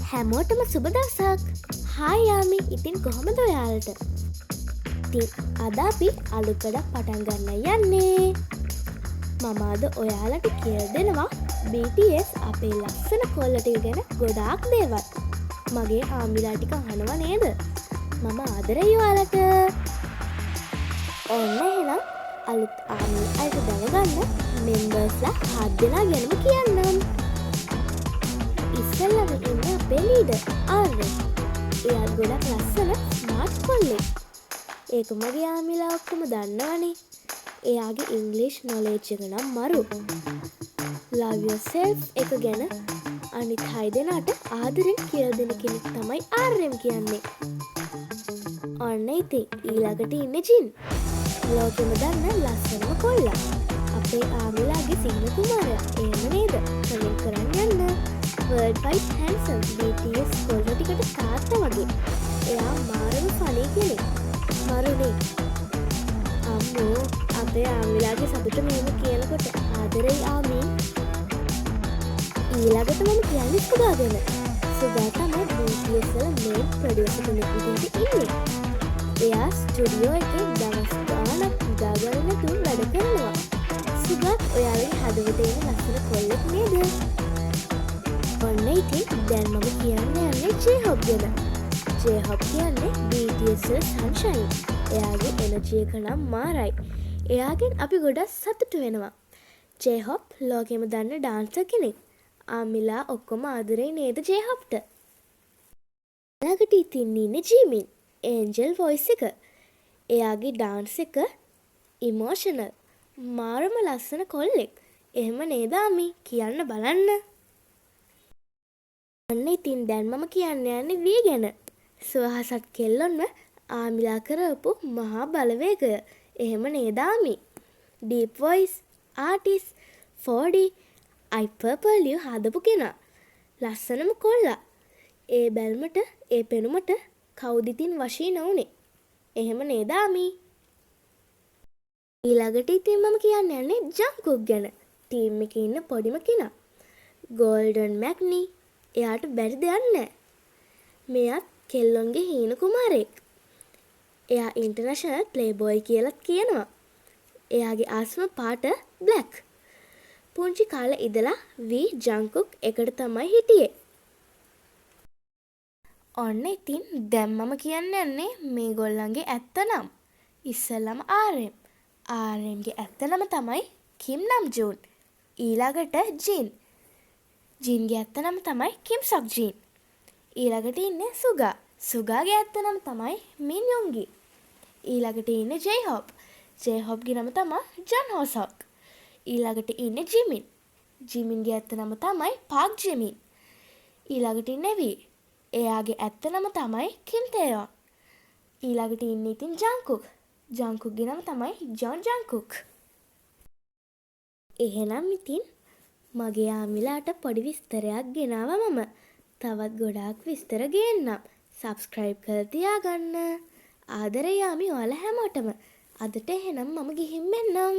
හැමෝටම සුබ දවසක්. හායි යාමි. ඉතින් කොහොමද ඔයාලට? ඉතින් අද අපි අලුත් වැඩක් පටන් ගන්න යන්නේ. මම අද ඔයාලට කියලා දෙනවා BTS අපේ ලස්සන කොල්ල ටික ගැන ගොඩාක් දේවල්. මගේ ආමිලා ටික අහනවා නේද? මම ආදරෙයි ඔයාලට. ඔන්න එහෙනම් අලුත් ආමි අයට දැනගන්න මෙම්බර්ස්ලා 7 දෙනා ගැනම කියන්නම්. ඉස්සෙල්ලම ඉන්නේ අපේ ලීඩර් ආර්යන්. එයා ගොඩක් ලස්සන ස්මාර්ට් කොල්ලෙක්. ඒක මගේ ආමිලා ඔක්කොම දන්නවනේ. එයාගේ ඉංග්‍රීසි නොලෙජ් එක නම් මරු. love yourself එක ගැන අනිත් 6 දෙනාට ආදරෙන් කියලා දෙන කෙනෙක් තමයි ආර්යන් කියන්නේ. ඔන්න ඉතින් ඊළඟට ඉන්නේ ජින්. ලෝකෙම දන්න ලස්සනම කොල්ලා. අපේ ආමිලාගේ සිංහ කුමාරයා. එහෙම නේද? කමෙන්ට් කරන්න යන්න. world wide handsome BTS කොල්ල ටිකට තාත්තා වගේ. එයා මාරම ෆනි කෙනෙක්. මරුනේ. අම්මෝ අපේ ආමිලාගේ සතුට මෙහෙම කියනකොට ආදරෙයි ආමි. ඊළඟට මම කියන්නේ සුගා ගැන. සුගා තමයි BTS වල මේන් ප්‍රොඩියුසර් කෙනෙක් විදිහට ඉන්නේ. එයා ස්ටුඩියෝ එකේ දවස් ගාණක් ඉඳාගෙන නැතුව වැඩ කරනවා. සුගාත් ඔයාලගේ හදවතේ ඉන්න ලස්සන කොල්ලෙක් නේද? ඔන්න ඉතින් දැන් මම කියන්න යන්නේ J-Hope ගැන. J-Hope කියන්නේ BTS වල සන්ෂයින්. එයාගේ එනර්ජි එක නම් මාරයි. එයාගෙන් අපි ගොඩක් සතුටු වෙනවා. J-Hope ලෝකෙම දන්න ඩාන්සර් කෙනෙක්. ආමිලා ඔක්කොම ආදරේ නේද J-Hopeට? ඊළඟට ඉතින් ඉන්නේ ජිමින්. ඒන්ජල් වොයිස් එක. එයාගේ ඩාන්ස් එක ඉමෝෂනල්. මාරම ලස්සන කොල්ලෙක්. එහෙම නේද ආමි? කියන්න බලන්න. අන්න ඉතින් දැන් මම කියන්න යන්නේ වී ගැන. සුවහසත් කෙල්ලොන්ව ආමිලා කරපු මහා බලවේගය. එහෙම නේද army? Deep voice, artist, 4D, iPurple හදපු කෙනා. ලස්සනම කොල්ලා. ඒ බැල්මට, ඒ පෙනුමට කවුද ඉතින් වශී නොවුනේ? එහෙම නේද ආමි? ඊළඟට ඉතින් මම කියන්න යන්නේ ජංකුක් ගැන. ටීම් එකේ ඉන්න පොඩිම කෙනා. ගෝල්ඩන් මැග්නි. එයාට බැරි දෙයක් නැහැ. මෙයාත් කෙල්ලොන්ගේ හීන කුමාරයෙක්. එයා ඉන්ටර්නැෂනල් ප්ලේබොයි කියලාත් කියනවා. එයාගේ ආස්ම පාට බ්ලැක්. පුංචි කාලේ ඉඳලා වී ජංකුක් එකට තමයි හිටියේ. ඔන්න ඉතින් දැන් මම කියන්න යන්නේ මේගොල්ලන්ගේ ඇත්ත නම්. ඉස්සෙල්ලම RM. RMගේ ඇත්ත නම තමයි කිම් නම්ජූන්. ඊළඟට ජින්. ජින්ගේ ඇත්ත නම තමයි කිම් සොක් ජින්. ඊළඟට ඉන්නේ සුගා. සුගාගේ ඇත්ත නම තමයි මින් යොන්ගි. ඊළඟට ඉන්නේ J-Hope. J-Hopeගේ නම තමයි ජන් හෝ සොක්. ඊළඟට ඉන්නේ ජිමින්. ජිමින්ගේ ඇත්ත නම තමයි පාක් ජිමින්. ඊළඟට ඉන්නේ වී. එයාගේ ඇත්ත නම තමයි කිම් තේයොන්. ඊළඟට ඉන්නේ ඉතින් ජංකුක්. ජංකුක්ගේ නම තමයි ජොන් ජංකුක්. එහෙනම් ඉතින් මගේ ආමිලාට පොඩි විස්තරයක් ගෙනාවා මම. තවත් ගොඩාක් විස්තර ගේන්නම්. සබ්ස්ක්‍රයිබ් කර තියාගන්න. ආදරේ යාමි ඔයාලා හැමෝටම. අදට එහෙනම් මම ගිහින් මෙන්නම්.